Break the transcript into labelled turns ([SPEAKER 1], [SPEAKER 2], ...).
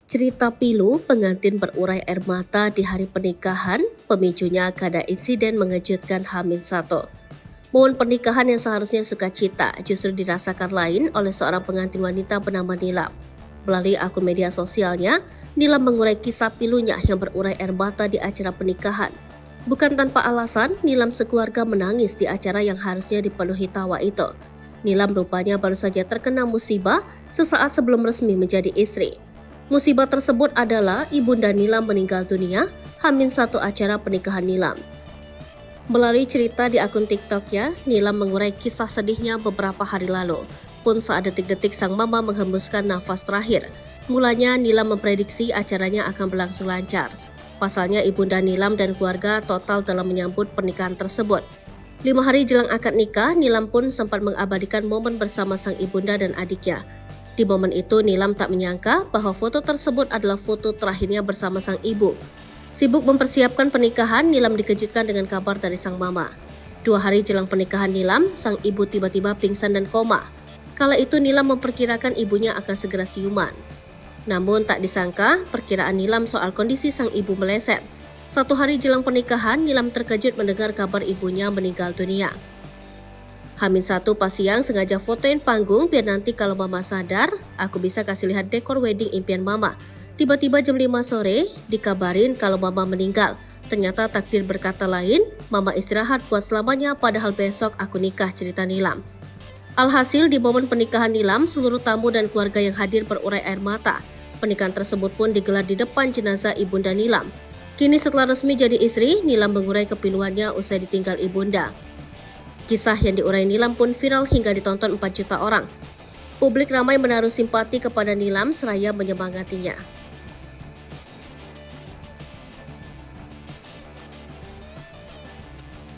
[SPEAKER 1] Cerita pilu pengantin berurai air mata di hari pernikahan, pemicunya kada insiden mengejutkan H-1. Momen pernikahan yang seharusnya sukacita justru dirasakan lain oleh seorang pengantin wanita bernama Nilam. Melalui akun media sosialnya, Nilam mengurai kisah pilunya yang berurai air mata di acara pernikahan. Bukan tanpa alasan, Nilam sekeluarga menangis di acara yang harusnya dipenuhi tawa itu. Nilam rupanya baru saja terkena musibah sesaat sebelum resmi menjadi istri. Musibah tersebut adalah Ibunda Nilam meninggal dunia H-1 acara pernikahan Nilam. Melalui cerita di akun TikToknya, Nilam mengurai kisah sedihnya beberapa hari lalu. Pun saat detik-detik sang mama menghembuskan nafas terakhir, mulanya Nilam memprediksi acaranya akan berlangsung lancar. Pasalnya Ibunda Nilam dan keluarga total dalam menyambut pernikahan tersebut. 5 hari jelang akad nikah, Nilam pun sempat mengabadikan momen bersama sang ibunda dan adiknya. Di momen itu, Nilam tak menyangka bahwa foto tersebut adalah foto terakhirnya bersama sang ibu. Sibuk mempersiapkan pernikahan, Nilam dikejutkan dengan kabar dari sang mama. 2 hari jelang pernikahan Nilam, sang ibu tiba-tiba pingsan dan koma. Kala itu Nilam memperkirakan ibunya akan segera siuman. Namun tak disangka, perkiraan Nilam soal kondisi sang ibu meleset. 1 hari jelang pernikahan, Nilam terkejut mendengar kabar ibunya meninggal dunia. H-1 pas siang sengaja fotoin panggung biar nanti kalau mama sadar, aku bisa kasih lihat dekor wedding impian mama. Tiba-tiba jam 5 sore, dikabarin kalau mama meninggal. Ternyata takdir berkata lain, mama istirahat buat selamanya padahal besok aku nikah, cerita Nilam. Alhasil di momen pernikahan Nilam, seluruh tamu dan keluarga yang hadir berurai air mata. Pernikahan tersebut pun digelar di depan jenazah Ibunda Nilam. Kini setelah resmi jadi istri, Nilam mengurai kepiluannya usai ditinggal ibunda. Kisah yang diurai Nilam pun viral hingga ditonton 4 juta orang. Publik ramai menaruh simpati kepada Nilam seraya menyemangatinya.